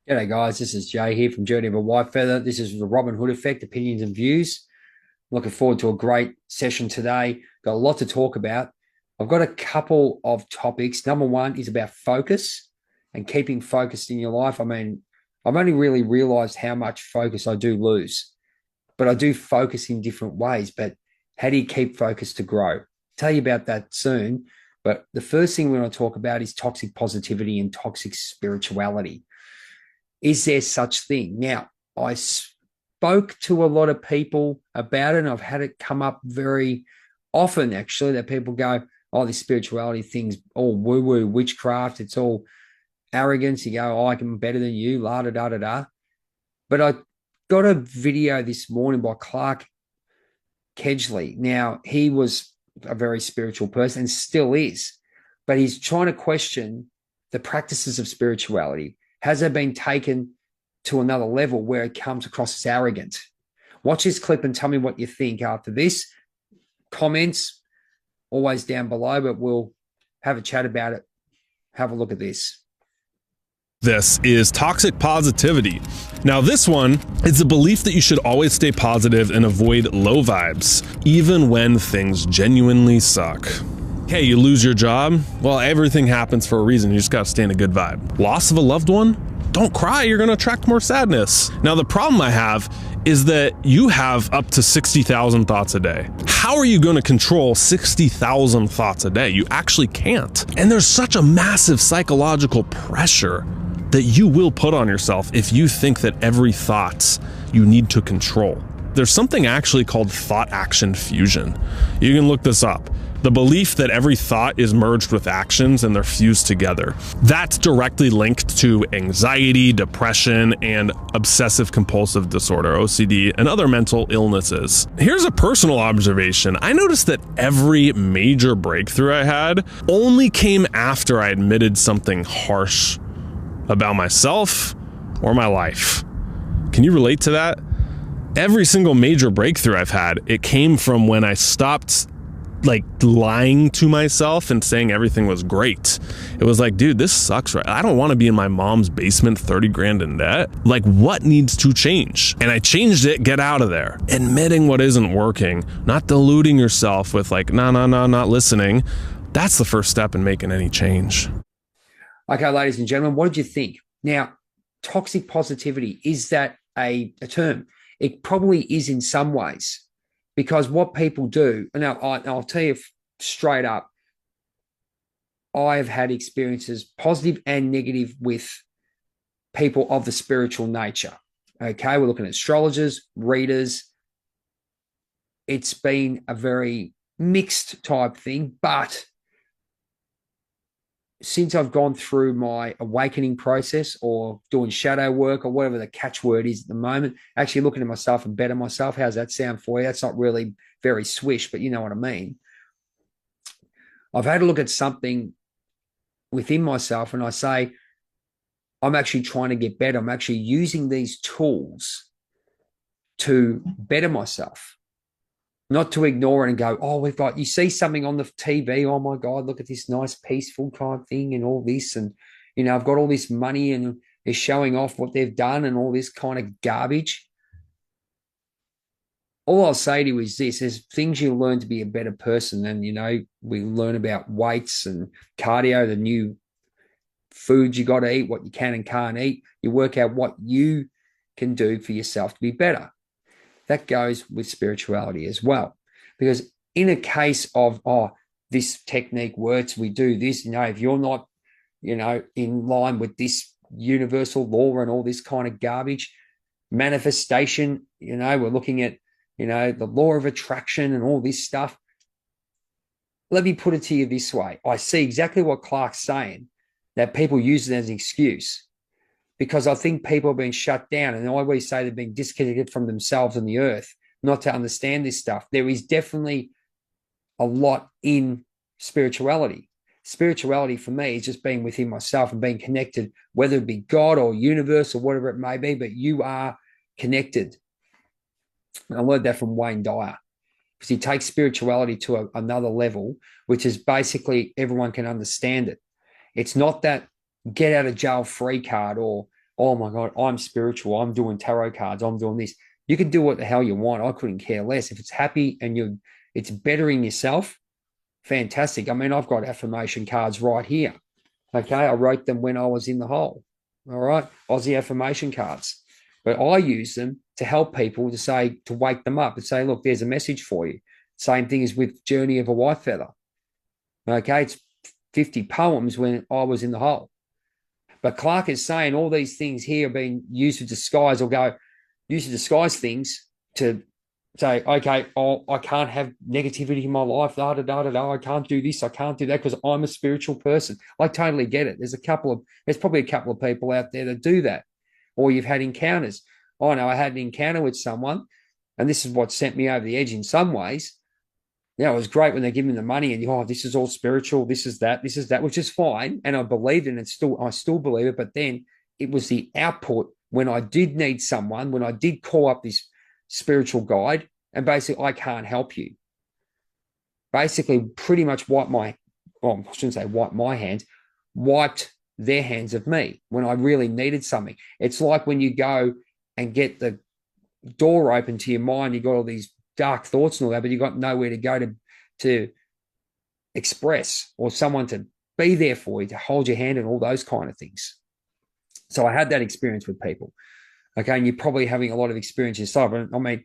G'day guys, this is Jay here from Journey of a Whitefeather. This is the Robin Hood Effect, opinions and views. Looking forward to a great session today. Got a lot to talk about. I've got a couple of topics. Number one is about focus and keeping focused in your life. I mean, I've only really realized how much focus I do lose, but I do focus in different ways. But how do you keep focus to grow? I'll tell you about that soon. But the first thing we want to talk about is toxic positivity and toxic spirituality. Is there such thing? Now, I spoke to a lot of people about it, and I've had it come up very often, actually, that people go, oh, this spirituality thing's all woo-woo, witchcraft, it's all arrogance. You go, oh, I'm better than you, la da da da da. But I got a video this morning by Clark Kegley. Now, he was a very spiritual person and still is, but he's trying to question the practices of spirituality. Has it been taken to another level where it comes across as arrogant? Watch this clip and tell me what you think after this. Comments always down below, but we'll have a chat about it. Have a look at this. This is toxic positivity. Now, this one is the belief that you should always stay positive and avoid low vibes, even when things genuinely suck. Hey, you lose your job? Well, everything happens for a reason. You just gotta stay in a good vibe. Loss of a loved one? Don't cry, you're gonna attract more sadness. Now, the problem I have is that you have up to 60,000 thoughts a day. How are you gonna control 60,000 thoughts a day? You actually can't. And there's such a massive psychological pressure that you will put on yourself if you think that every thought you need to control. There's something actually called thought-action fusion. You can look this up. The belief that every thought is merged with actions and they're fused together. That's directly linked to anxiety, depression, and obsessive compulsive disorder, OCD, and other mental illnesses. Here's a personal observation. I noticed that every major breakthrough I had only came after I admitted something harsh about myself or my life. Can you relate to that? Every single major breakthrough I've had, it came from when I stopped lying to myself and saying everything was great. It was like, dude, this sucks, right? I don't want to be in my mom's basement 30 grand in debt. Like, what needs to change? And I changed it, get out of there. Admitting what isn't working, not deluding yourself with no, not listening. That's the first step in making any change. Okay, ladies and gentlemen, what did you think? Now, toxic positivity, is that a term? It probably is in some ways. Because what people do, and I'll tell you straight up, I've had experiences, positive and negative, with people of the spiritual nature. Okay, we're looking at astrologers, readers. It's been a very mixed type thing, but since I've gone through my awakening process or doing shadow work or whatever the catchword is at the moment, actually looking at myself and better myself. How's that sound for you? That's not really very swish, but you know what I mean. I've had to look at something within myself and I say, I'm actually trying to get better. I'm actually using these tools to better myself. Not to ignore it and go, oh, you see something on the TV, oh my God, look at this nice peaceful type thing and all this. And, I've got all this money and they're showing off what they've done and all this kind of garbage. All I'll say to you is this, there's things you learn to be a better person. And, we learn about weights and cardio, the new foods you got to eat, what you can and can't eat. You work out what you can do for yourself to be better. That goes with spirituality as well. Because in a case of, this technique works, we do this, if you're not, in line with this universal law and all this kind of garbage, manifestation, we're looking at, the law of attraction and all this stuff. Let me put it to you this way. I see exactly what Clark's saying, that people use it as an excuse. Because I think people have been shut down, and I always say they've been disconnected from themselves and the earth, not to understand this stuff. There is definitely a lot in spirituality. Spirituality for me is just being within myself and being connected, whether it be God or universe or whatever it may be, but you are connected. And I learned that from Wayne Dyer, because he takes spirituality to another level, which is basically everyone can understand it. It's not that get out of jail free card or oh my God, I'm spiritual. I'm doing tarot cards. I'm doing this. You can do what the hell you want. I couldn't care less. If it's happy and it's bettering yourself, fantastic. I mean, I've got affirmation cards right here. Okay. I wrote them when I was in the hole. All right. Aussie affirmation cards. But I use them to help people to wake them up and say, look, there's a message for you. Same thing as with Journey of a Whitefeather. Okay. It's 50 poems when I was in the hole. But Clark is saying all these things here are being used to disguise used to disguise things to say, okay, I can't have negativity in my life. I can't do this. I can't do that because I'm a spiritual person. I totally get it. There's probably a couple of people out there that do that. Or you've had encounters. I know I had an encounter with someone, and this is what sent me over the edge in some ways. It was great when they're giving me the money and, this is all spiritual. This is that, which is fine. And I believed in it. I still believe it. But then it was the output when I did need someone, when I did call up this spiritual guide and basically, I can't help you. Basically, pretty much I shouldn't say wipe my hands, wiped their hands of me when I really needed something. It's like when you go and get the door open to your mind, you got all these dark thoughts and all that, but you got nowhere to go to express or someone to be there for you, to hold your hand and all those kind of things. So I had that experience with people. Okay. And you're probably having a lot of experience yourself. I mean,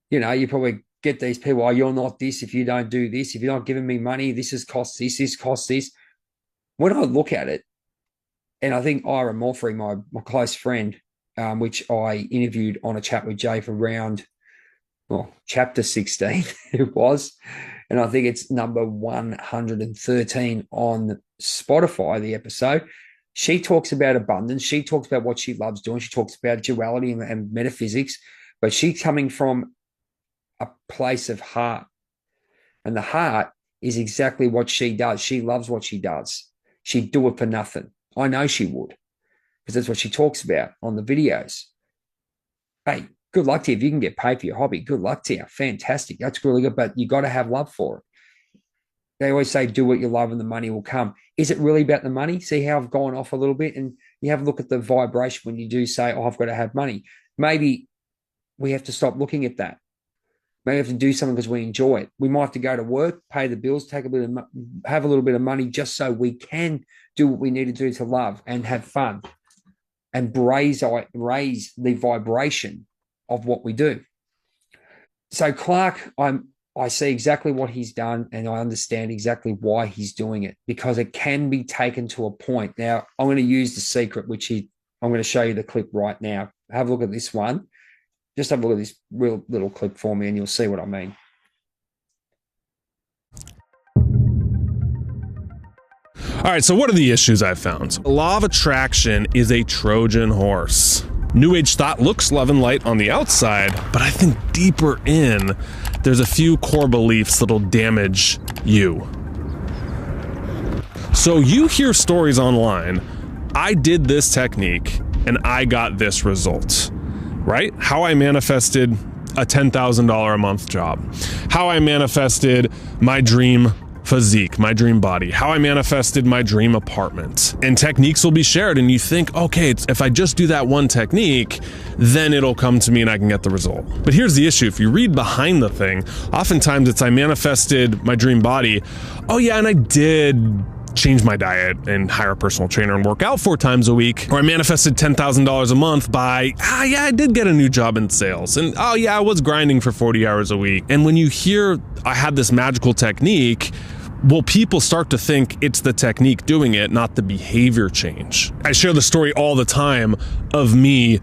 you probably get these people, oh, you're not this if you don't do this. If you're not giving me money, this costs this. When I look at it, and I think Ira Morphy, my close friend, which I interviewed on a chat with Jay for chapter 16, it was. And I think it's number 113 on Spotify, the episode. She talks about abundance. She talks about what she loves doing. She talks about duality and metaphysics, but she's coming from a place of heart. And the heart is exactly what she does. She loves what she does. She'd do it for nothing. I know she would, because that's what she talks about on the videos. Hey, good luck to you. If you can get paid for your hobby, good luck to you. Fantastic. That's really good, but you got to have love for it. They always say, do what you love and the money will come. Is it really about the money? See how I've gone off a little bit? And you have a look at the vibration when you do say, oh, I've got to have money. Maybe we have to stop looking at that. Maybe we have to do something because we enjoy it. We might have to go to work, pay the bills, have a little bit of money just so we can do what we need to do to love and have fun and raise the vibration of what we do. So Clark, I see exactly what he's done and I understand exactly why he's doing it, because it can be taken to a point. Now, I'm going to use the secret, I'm going to show you the clip right now. Have a look at this one. Just have a look at this real little clip for me and you'll see what I mean. All right, so what are the issues I've found? The law of attraction is a Trojan horse. New Age thought looks love and light on the outside, but I think deeper in, there's a few core beliefs that'll damage you. So you hear stories online, I did this technique and I got this result, right? How I manifested a $10,000 a month job, how I manifested my dream physique, my dream body, how I manifested my dream apartment. And techniques will be shared and you think, okay, if I just do that one technique, then it'll come to me and I can get the result. But here's the issue. If you read behind the thing, oftentimes it's I manifested my dream body. Oh yeah, and I did change my diet and hire a personal trainer and work out 4 times a week. Or I manifested $10,000 a month by, yeah, I did get a new job in sales. And oh yeah, I was grinding for 40 hours a week. And when you hear I had this magical technique, well, people start to think it's the technique doing it, not the behavior change. I share the story all the time of me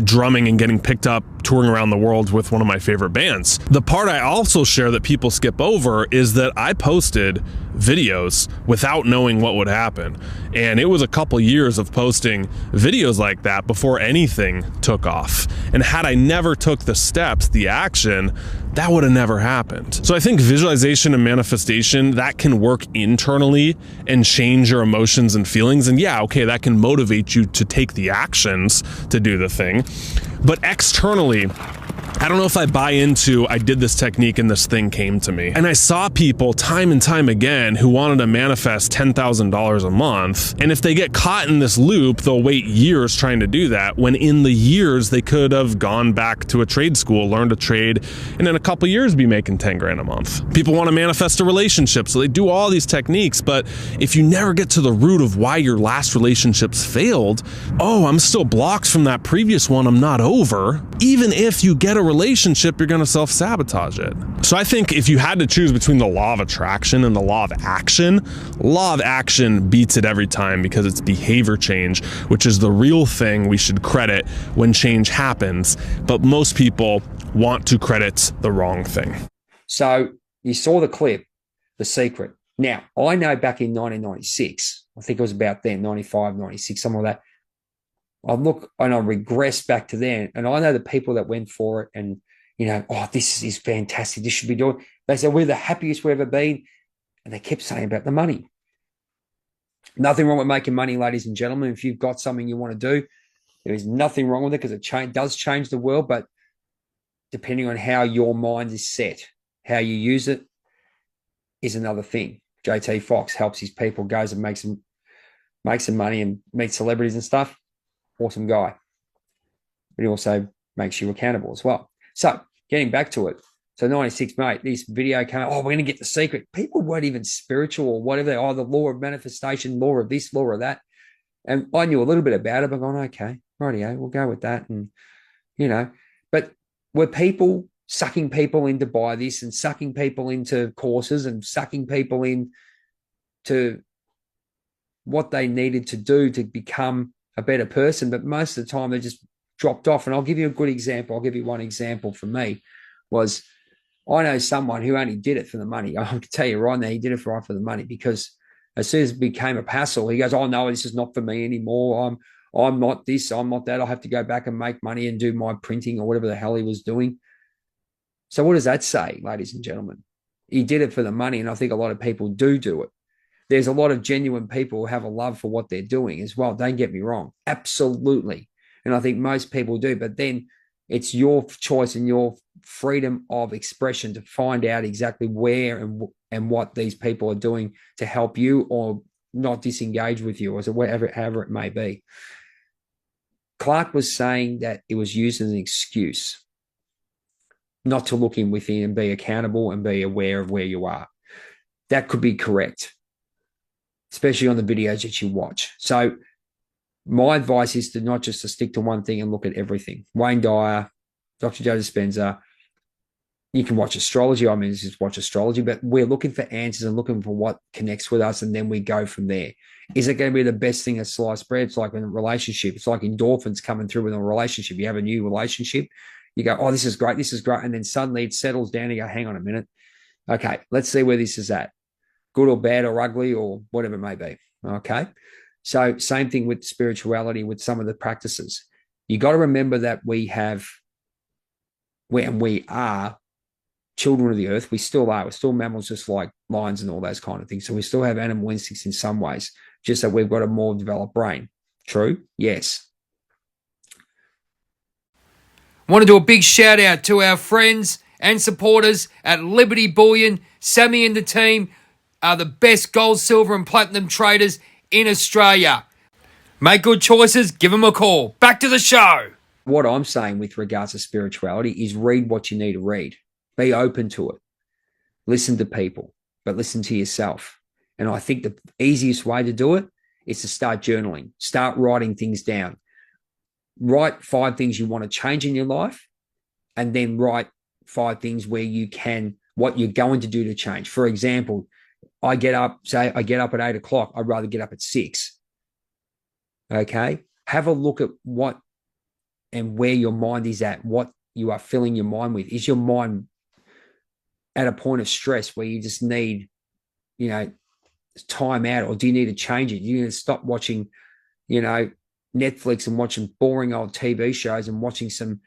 drumming and getting picked up touring around the world with one of my favorite bands. The part I also share that people skip over is that I posted videos without knowing what would happen. And it was a couple years of posting videos like that before anything took off. And had I never took the steps, the action, that would have never happened. So I think visualization and manifestation, that can work internally and change your emotions and feelings. And yeah, okay, that can motivate you to take the actions to do the thing. But externally, I don't know if I buy into I did this technique and this thing came to me. And I saw people time and time again who wanted to manifest $10,000 a month. And if they get caught in this loop, they'll wait years trying to do that, when in the years they could have gone back to a trade school, learned a trade, and in a couple years be making 10 grand a month. People want to manifest a relationship, so they do all these techniques. But if you never get to the root of why your last relationships failed, oh, I'm still blocked from that previous one, I'm not over. Even if you get a relationship, you're going to self-sabotage it. So I think if you had to choose between the law of attraction and the law of action beats it every time, because it's behavior change, which is the real thing we should credit when change happens. But most people want to credit the wrong thing. So you saw the clip, The Secret. Now, I know back in 1996, I think it was about then, 95, 96, something like that. I look and I regress back to then, and I know the people that went for it and, oh, this is fantastic, this should be doing. They said, we're the happiest we've ever been. And they kept saying about the money. Nothing wrong with making money, ladies and gentlemen. If you've got something you want to do, there is nothing wrong with it, because it does change the world. But depending on how your mind is set, how you use it is another thing. JT Fox helps his people, goes and makes some money and meets celebrities and stuff. Awesome guy. But he also makes you accountable as well. So getting back to it. So 96, mate, this video came out, we're going to get The Secret. People weren't even spiritual or whatever. The law of manifestation, law of this, law of that. And I knew a little bit about it, but going, okay, rightio, we'll go with that. And, but were people sucking people in to buy this and sucking people into courses and sucking people into what they needed to do to become a better person? But most of the time they just dropped off. And I'll give you a good example. I'll give you one example for me was, I know someone who only did it for the money. I can tell you right now, he did it for the money, because as soon as it became a hassle, he goes, oh no, this is not for me anymore. I'm not this, I'm not that. I'll have to go back and make money and do my printing or whatever the hell he was doing. So what does that say, ladies and gentlemen? He did it for the money. And I think a lot of people do it. There's a lot of genuine people who have a love for what they're doing as well. Don't get me wrong. Absolutely. And I think most people do, but then it's your choice and your freedom of expression to find out exactly where and what these people are doing to help you or not disengage with you, or however it may be. Clark was saying that it was used as an excuse not to look in within and be accountable and be aware of where you are. That could be correct, especially on the videos that you watch. So my advice is to not just to stick to one thing and look at everything. Wayne Dyer, Dr. Joe Dispenza, you can watch astrology. I mean, just watch astrology, but we're looking for answers and looking for what connects with us, and then we go from there. Is it going to be the best thing at sliced bread? It's like in a relationship. It's like endorphins coming through in a relationship. You have a new relationship. You go, oh, this is great. This is great. And then suddenly it settles down and you go, hang on a minute. Okay, let's see where this is at. Good or bad or ugly or whatever it may be. Okay. So same thing with spirituality, with some of the practices. You got to remember that we are children of the earth. We still are. We're still mammals, just like lions and all those kind of things. So we still have animal instincts in some ways, just that we've got a more developed brain. True? Yes. Want to do a big shout out to our friends and supporters at Liberty Bullion. Sammy and the team are the best gold, silver and platinum traders in Australia. Make good choices, give them a call. Back to the show. What I'm saying with regards to spirituality is read what you need to read. Be open to it. Listen to people, but listen to yourself. And I think the easiest way to do it is to start journaling. Start writing things down. Write 5 things you want to change in your life, and then write 5 things where you can, what you're going to do to change. For example, I get up at 8 o'clock. I'd rather get up at 6. Okay. Have a look at what and where your mind is at, what you are filling your mind with. Is your mind at a point of stress where you just need, time out, or do you need to change it? You need to stop watching, Netflix and watching boring old TV shows and watching some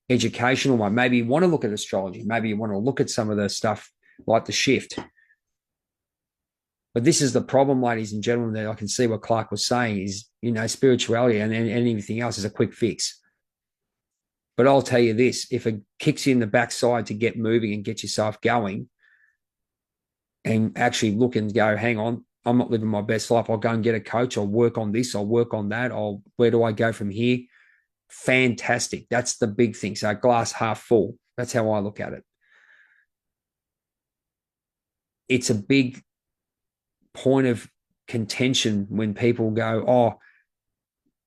educational one. Maybe you want to look at astrology. Maybe you want to look at some of the stuff like The Shift. But this is the problem, ladies and gentlemen, that I can see what Clark was saying is, spirituality and anything else is a quick fix. But I'll tell you this, if it kicks you in the backside to get moving and get yourself going and actually look and go, hang on, I'm not living my best life. I'll go and get a coach. I'll work on this. I'll work on that. Where do I go from here? Fantastic. That's the big thing. So glass half full. That's how I look at it. It's a big point of contention when people go, oh,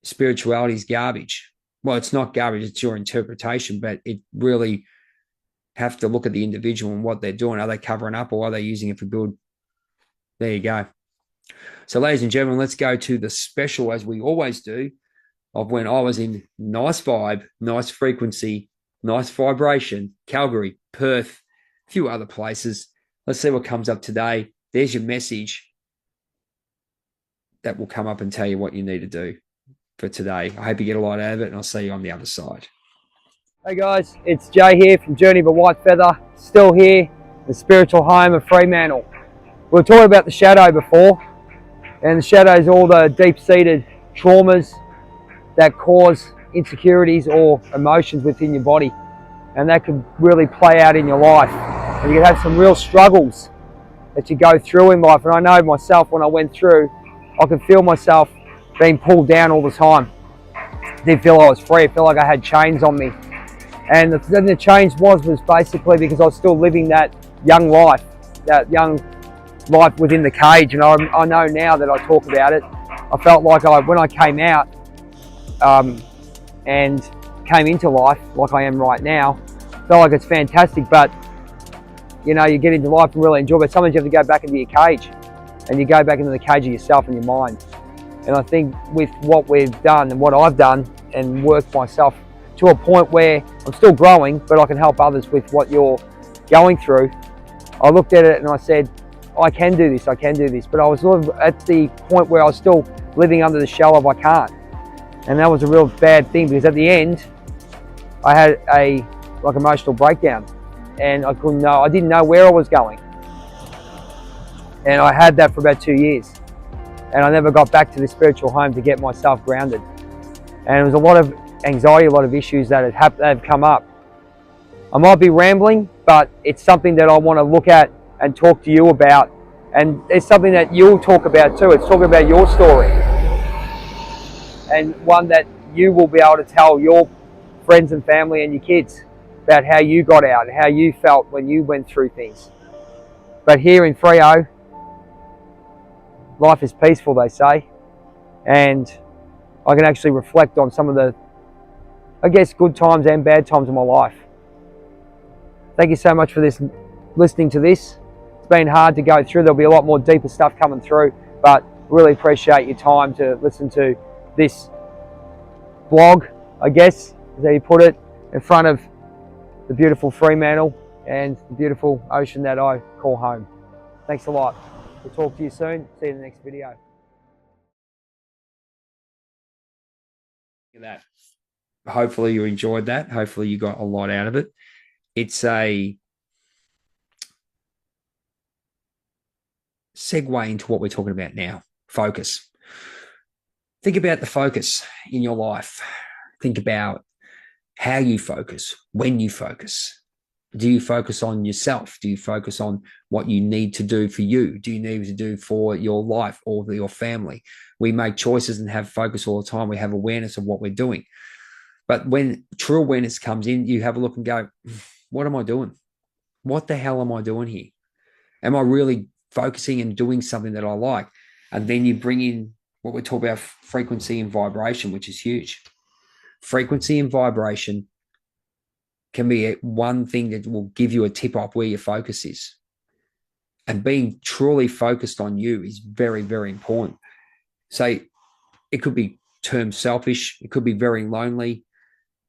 spirituality is garbage. Well, it's not garbage. It's your interpretation, but it really have to look at the individual and what they're doing. Are they covering up or are they using it for good? There you go. So, ladies and gentlemen, let's go to the special, as we always do, of when I was in nice vibe, nice frequency, nice vibration, Calgary, Perth, a few other places. Let's see what comes up today. There's your message that will come up and tell you what you need to do for today. I hope you get a lot out of it, and I'll see you on the other side. Hey guys, it's Jay here from Journey of a Whitefeather, still here, the spiritual home of Fremantle. We were talking about the shadow before, and the shadow is all the deep-seated traumas that cause insecurities or emotions within your body, and that could really play out in your life. And you can have some real struggles that you go through in life. And I know myself, when I went through, I could feel myself being pulled down all the time. I didn't feel I was free. I felt like I had chains on me. And the change was basically because I was still living that young life within the cage. And I know now that I talk about it, I felt like when I came out and came into life like I am right now, I felt like it's fantastic. But you know, you get into life and really enjoy it. But sometimes you have to go back into your cage, and you go back into the cage of yourself and your mind. And I think with what we've done and what I've done and worked myself to a point where I'm still growing, but I can help others with what you're going through. I looked at it and I said, I can do this, I can do this. But I was sort of at the point where I was still living under the shell of I can't. And that was a real bad thing, because at the end, I had a emotional breakdown, and I didn't know where I was going. And I had that for about 2 years. And I never got back to the spiritual home to get myself grounded. And it was a lot of anxiety, a lot of issues that have come up. I might be rambling, but it's something that I want to look at and talk to you about. And it's something that you'll talk about too. It's talking about your story. And one that you will be able to tell your friends and family and your kids about how you got out and how you felt when you went through things. But here in Freo, life is peaceful, they say. And I can actually reflect on some of the, I guess, good times and bad times in my life. Thank you so much for listening to this. It's been hard to go through. There'll be a lot more deeper stuff coming through, but really appreciate your time to listen to this blog, I guess, as you put it, in front of the beautiful Fremantle and the beautiful ocean that I call home. Thanks a lot. We'll talk to you soon. See you in the next video. That. Hopefully you enjoyed that. Hopefully you got a lot out of it. It's a segue into what we're talking about now. Focus. Think about the focus in your life. Think about how you focus, when you focus. Do you focus on yourself? Do you focus on what you need to do for you? Do you need to do for your life or for your family? We make choices and have focus all the time. We have awareness of what we're doing. But when true awareness comes in, you have a look and go, what am I doing? What the hell am I doing here? Am I really focusing and doing something that I like? And then you bring in what we talk about, frequency and vibration, which is huge. Frequency and vibration can be one thing that will give you a tip off where your focus is. And being truly focused on you is very, very important. So it could be termed selfish. It could be very lonely.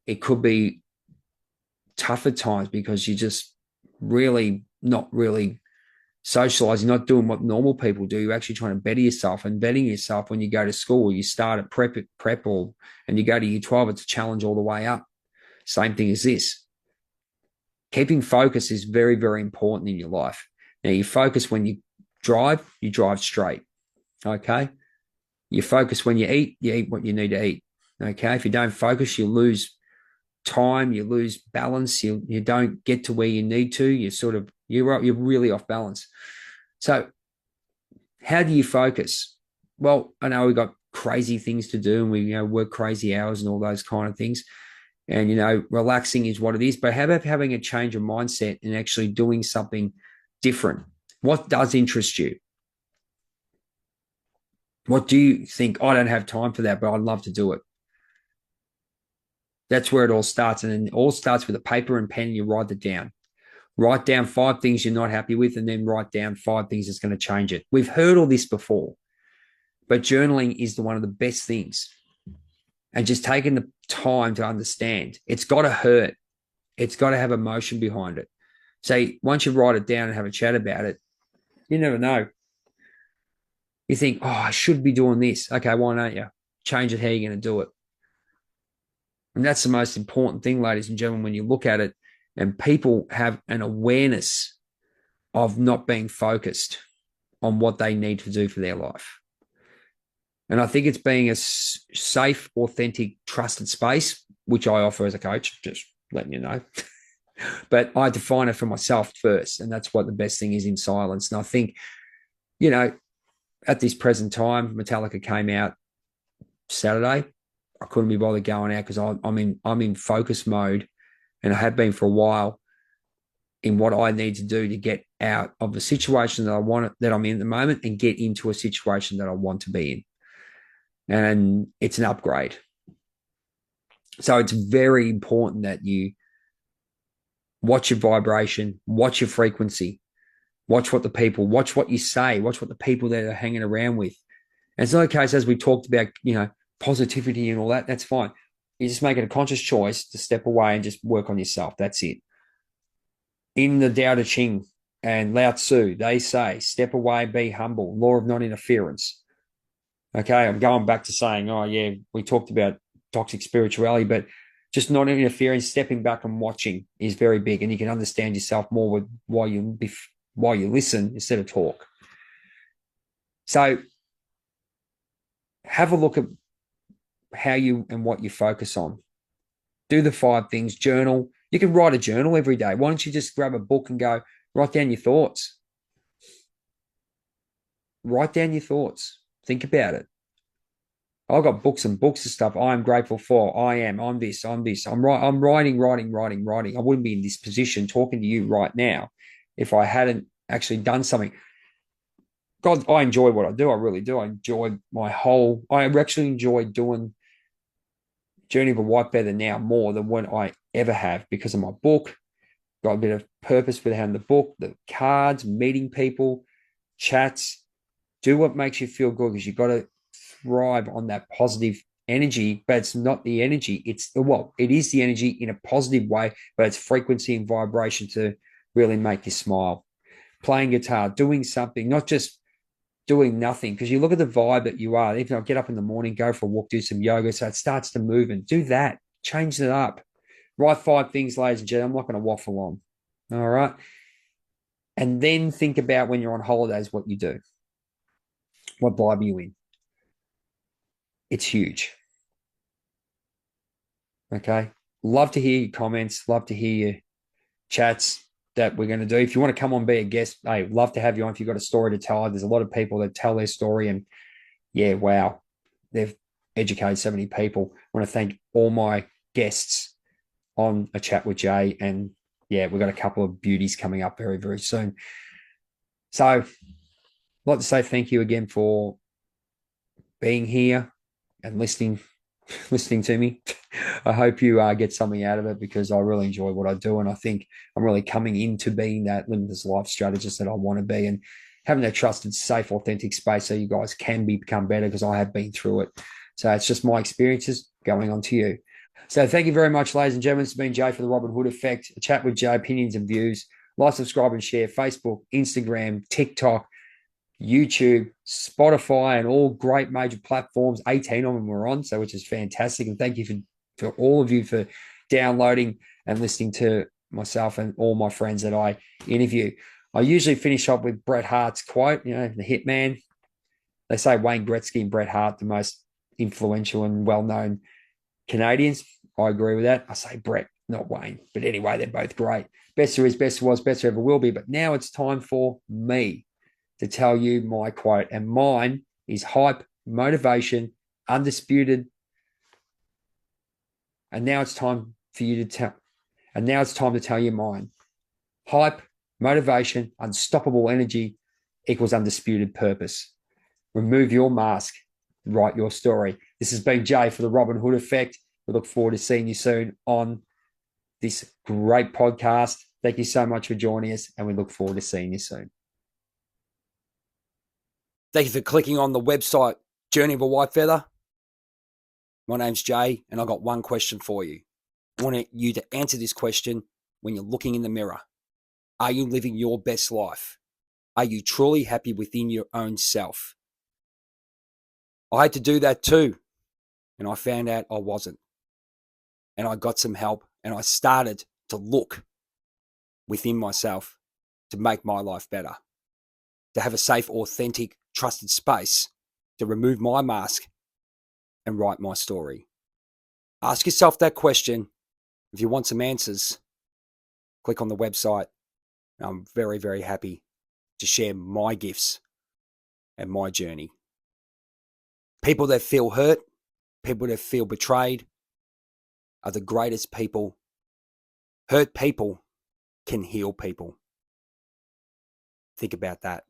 It could be tough at times because you're just really not really socializing, not doing what normal people do. You're actually trying to better yourself, and betting yourself when you go to school. You start at prep and you go to year 12, it's a challenge all the way up. Same thing as this. Keeping focus is very, very important in your life. Now, you focus when you drive straight. Okay. You focus when you eat what you need to eat. Okay. If you don't focus, you lose time, you lose balance, you don't get to where you need to, you're really off balance. So how do you focus? Well, I know we've got crazy things to do and we work crazy hours and all those kind of things. And, relaxing is what it is. But how about having a change of mindset and actually doing something different? What does interest you? What do you think? I don't have time for that, but I'd love to do it. That's where it all starts. And it all starts with a paper and pen and you write it down. Write down 5 things you're not happy with and then write down 5 things that's going to change it. We've heard all this before, but journaling is one of the best things. And just taking the time to understand, it's got to hurt. It's got to have emotion behind it. So once you write it down and have a chat about it, you never know. You think, oh, I should be doing this. Okay, why don't you? Change it how you're going to do it. And that's the most important thing, ladies and gentlemen, when you look at it, and people have an awareness of not being focused on what they need to do for their life. And I think it's being a safe, authentic, trusted space, which I offer as a coach, just letting you know. But I define it for myself first. And that's what the best thing is, in silence. And I think, at this present time, Metallica came out Saturday. I couldn't be bothered going out because I'm in focus mode, and I have been for a while, in what I need to do to get out of the situation that I'm in at the moment and get into a situation that I want to be in. And it's an upgrade. So it's very important that you watch your vibration, watch your frequency, watch what you say, watch what the people that are hanging around with. And it's not a case, as we talked about, positivity and all that. That's fine. You just make it a conscious choice to step away and just work on yourself. That's it. In the Tao Te Ching and Lao Tzu, they say, step away, be humble, law of non-interference. Okay, I'm going back to saying, we talked about toxic spirituality, but just not interfering, stepping back and watching is very big. And you can understand yourself more while you listen instead of talk. So have a look at how you and what you focus on. Do the 5 things, journal. You can write a journal every day. Why don't you just grab a book and go, write down your thoughts. Write down your thoughts. Think about it. I've got books and books of stuff I'm grateful for. I'm this. I'm writing. I wouldn't be in this position talking to you right now if I hadn't actually done something. God, I enjoy what I do. I really do. I actually enjoy doing Journey of a Whitefeather now more than when I ever have, because of my book. Got a bit of purpose behind the book, the cards, meeting people, chats. Do what makes you feel good, because you've got to thrive on that positive energy, but it's not the energy. It is the energy in a positive way, but it's frequency and vibration to really make you smile. Playing guitar, doing something, not just doing nothing, because you look at the vibe that you are. Even I get up in the morning, go for a walk, do some yoga, so it starts to move, and do that. Change it up. Write 5 things, ladies and gentlemen. I'm not going to waffle on. All right. And then think about when you're on holidays, what you do. What vibe are you in? It's huge. Okay. Love to hear your comments. Love to hear your chats that we're going to do. If you want to come on, be a guest, hey, love to have you on. If you've got a story to tell, there's a lot of people that tell their story, and wow, they've educated so many people. I want to thank all my guests on A Chat with Jay, and we've got a couple of beauties coming up very, very soon. So I'd like to say thank you again for being here and listening to me. I hope you get something out of it, because I really enjoy what I do, and I think I'm really coming into being that limitless life strategist that I want to be, and having that trusted, safe, authentic space so you guys can become better, because I have been through it. So it's just my experiences going on to you. So thank you very much, ladies and gentlemen. It's been Jay for the Robin Hood Effect. A Chat with Jay, opinions and views. Like, subscribe and share. Facebook, Instagram, TikTok, YouTube, Spotify, and all great major platforms. 18 of them we're on, so which is fantastic. And thank you for all of you for downloading and listening to myself and all my friends that I interview. I usually finish up with Bret Hart's quote, the hitman. They say Wayne Gretzky and Bret Hart, the most influential and well-known Canadians. I agree with that. I say Brett, not Wayne. But anyway, they're both great. Best there is, best there was, best there ever will be. But now it's time for me to tell you my quote. And mine is hype, motivation, undisputed. And now it's time for you to tell. And now it's time to tell you mine. Hype, motivation, unstoppable energy equals undisputed purpose. Remove your mask. Write your story. This has been Jay for the Robin Hood Effect. We look forward to seeing you soon on this great podcast. Thank you so much for joining us, and we look forward to seeing you soon. Thank you for clicking on the website Journey of a Whitefeather. My name's Jay, and I've got one question for you. I want you to answer this question when you're looking in the mirror. Are you living your best life? Are you truly happy within your own self? I had to do that too, and I found out I wasn't. And I got some help, and I started to look within myself to make my life better, to have a safe, authentic, trusted space to remove my mask and write my story. Ask yourself that question. If you want some answers, click on the website. I'm very, very happy to share my gifts and my journey. People that feel hurt, people that feel betrayed are the greatest people. Hurt people can heal people. Think about that.